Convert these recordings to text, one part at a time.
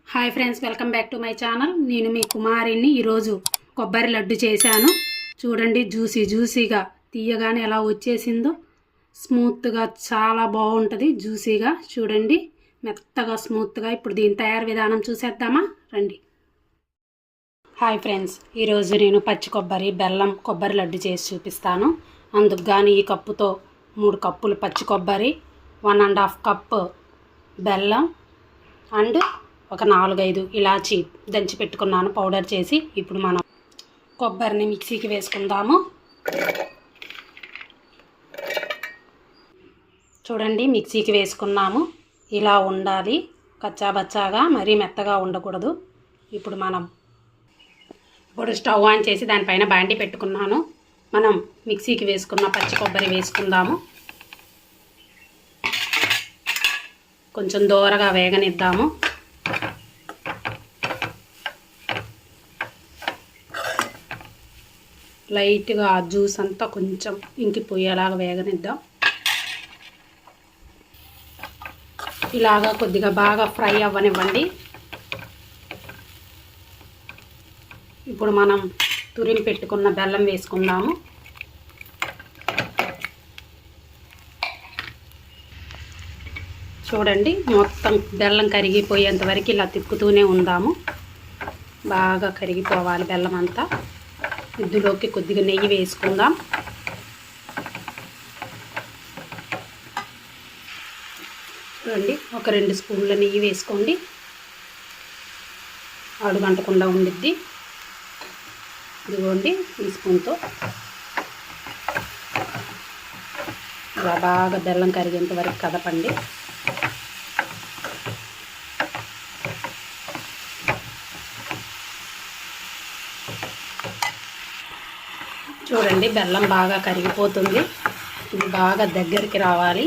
Hi friends, welcome back to my channel. నేను మీ కుమారిని. ఈరోజు కొబ్బరి లడ్డు చేశాను. చూడండి, జ్యూసీగా తీయగానే ఎలా వచ్చేసిందో. స్మూత్గా చాలా బాగుంటుంది. జ్యూసీగా చూడండి, మెత్తగా స్మూత్గా. ఇప్పుడు దీని తయారు విధానం చూసేద్దామా, రండి. హాయ్ ఫ్రెండ్స్, ఈరోజు నేను పచ్చి కొబ్బరి బెల్లం కొబ్బరి లడ్డు చేసి చూపిస్తాను. అందుకు కానీ ఈ కప్పుతో 3 కప్పులు పచ్చి కొబ్బరి, 1.5 కప్పు బెల్లం అండ్ ఒక 4-5 ఇలాచి దంచి పెట్టుకున్నాను పౌడర్ చేసి. ఇప్పుడు మనం కొబ్బరిని మిక్సీకి వేసుకుందాము. చూడండి, మిక్సీకి వేసుకున్నాము. ఇలా ఉండాలి, కచ్చాబచ్చాగా, మరీ మెత్తగా ఉండకూడదు. ఇప్పుడు స్టవ్ ఆన్ చేసి దానిపైన బాండి పెట్టుకున్నాను. మనం మిక్సీకి వేసుకున్న పచ్చి కొబ్బరి వేసుకుందాము. కొంచెం దోరగా వేగనిద్దాము. లైట్గా ఆ జ్యూస్ అంతా కొంచెం ఇంకిపోయేలాగా వేగనిద్దాం. ఇలాగా కొద్దిగా బాగా ఫ్రై అవ్వనివ్వండి. ఇప్పుడు మనం తురిమి పెట్టుకున్న బెల్లం వేసుకుందాము. చూడండి, మొత్తం బెల్లం కరిగిపోయేంత వరకు ఇలా తిప్పుతూనే ఉందాము. బాగా కరిగిపోవాలి బెల్లం అంతా. ఇందులోకి కొద్దిగా నెయ్యి వేసుకుందాం. చూడండి, ఒక 2 స్పూన్ల నెయ్యి వేసుకోండి. అడుగంటకుండా ఉండిద్ది. ఇదిగోండి, ఈ స్పూన్తో ఇలా బాగా బెల్లం కరిగేంత వరకు కదపండి. చూడండి, బెల్లం బాగా కరిగిపోతుంది. ఇది బాగా దగ్గరికి రావాలి.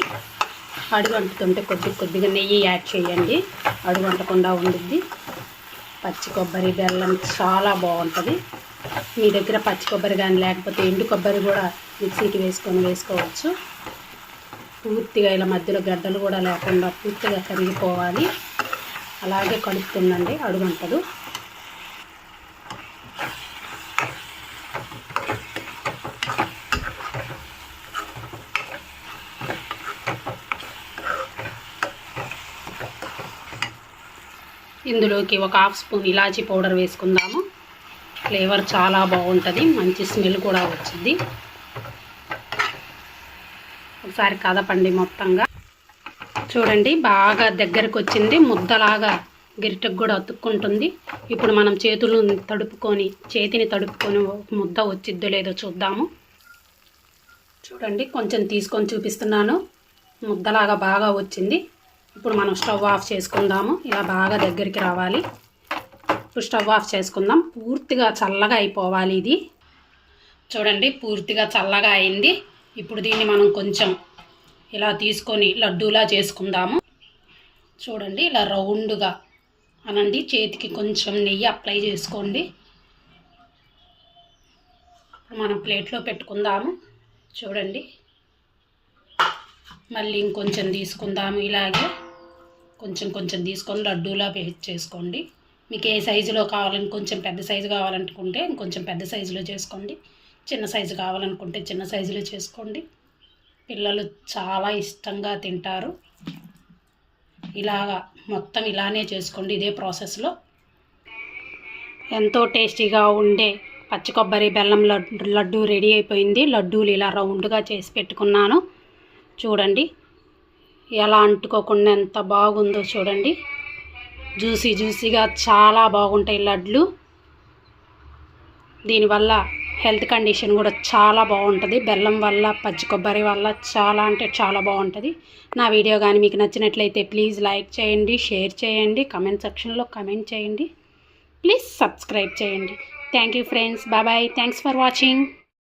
అడుగంటుతుంటే కొద్దిగా నెయ్యి యాడ్ చేయండి. అడుగంటకుండా ఉండిద్ది. పచ్చి కొబ్బరి బెల్లం చాలా బాగుంటుంది. మీ దగ్గర పచ్చి కొబ్బరి కానీ లేకపోతే ఎండు కొబ్బరి కూడా మిక్సీకి వేసుకోవచ్చు. పూర్తిగా ఇలా మధ్యలో గడ్డలు కూడా లేకుండా పూర్తిగా కరిగిపోవాలి. అలాగే కలుపుతుందండి, అడుగంటదు. ఇందులోకి ఒక 1/2 స్పూన్ ఇలాచీ పౌడర్ వేసుకుందాము. ఫ్లేవర్ చాలా బాగుంటుంది, మంచి స్మెల్ కూడా వచ్చింది. ఒకసారి కదపండి మొత్తంగా. చూడండి, బాగా దగ్గరకు వచ్చింది. ముద్దలాగా గరిటెకు కూడా అతుక్కుంటుంది. ఇప్పుడు మనం చేతిని తడుపుకొని ముద్ద వచ్చిద్దో లేదో చూద్దాము. చూడండి, కొంచెం తీసుకొని చూపిస్తున్నాను. ముద్దలాగా బాగా వచ్చింది. ఇప్పుడు మనం స్టవ్ ఆఫ్ చేసుకుందాము. ఇలా బాగా దగ్గరికి రావాలి. ఇప్పుడు స్టవ్ ఆఫ్ చేసుకుందాం. పూర్తిగా చల్లగా అయిపోవాలి ఇది. చూడండి, పూర్తిగా చల్లగా అయింది. ఇప్పుడు దీన్ని మనం కొంచెం ఇలా తీసుకొని లడ్డూలా చేసుకుందాము. చూడండి, ఇలా రౌండ్గా అనండి. చేతికి కొంచెం నెయ్యి అప్లై చేసుకోండి. మనం ప్లేట్లో పెట్టుకుందాము. చూడండి, మళ్ళీ ఇంకొంచెం తీసుకుందాము. ఇలాగే కొంచెం తీసుకొని లడ్డూలా చేసుకోండి. మీకు ఏ సైజులో కావాలని, కొంచెం పెద్ద సైజు కావాలనుకుంటే ఇంకొంచెం పెద్ద సైజులో చేసుకోండి. చిన్న సైజు కావాలనుకుంటే చిన్న సైజులో చేసుకోండి. పిల్లలు చాలా ఇష్టంగా తింటారు. ఇలాగా మొత్తం ఇలానే చేసుకోండి. ఇదే ప్రాసెస్లో ఎంతో టేస్టీగా ఉండే పచ్చి కొబ్బరి బెల్లం లడ్డు రెడీ అయిపోయింది. లడ్డూలు ఇలా రౌండ్గా చేసి పెట్టుకున్నాను. చూడండి, ఎలా అంటుకోకుండా ఎంత బాగుందో చూడండి. జ్యూసీగా చాలా బాగుంటాయి లడ్లు. దీనివల్ల హెల్త్ కండిషన్ కూడా చాలా బాగుంటుంది. బెల్లం వల్ల, పచ్చి కొబ్బరి వల్ల చాలా అంటే చాలా బాగుంటుంది. నా వీడియో కానీ మీకు నచ్చినట్లయితే ప్లీజ్ లైక్ చేయండి, షేర్ చేయండి, కమెంట్ సెక్షన్లో కమెంట్ చేయండి. ప్లీజ్ సబ్స్క్రైబ్ చేయండి. Thank you friends. Bye. Thanks for watching.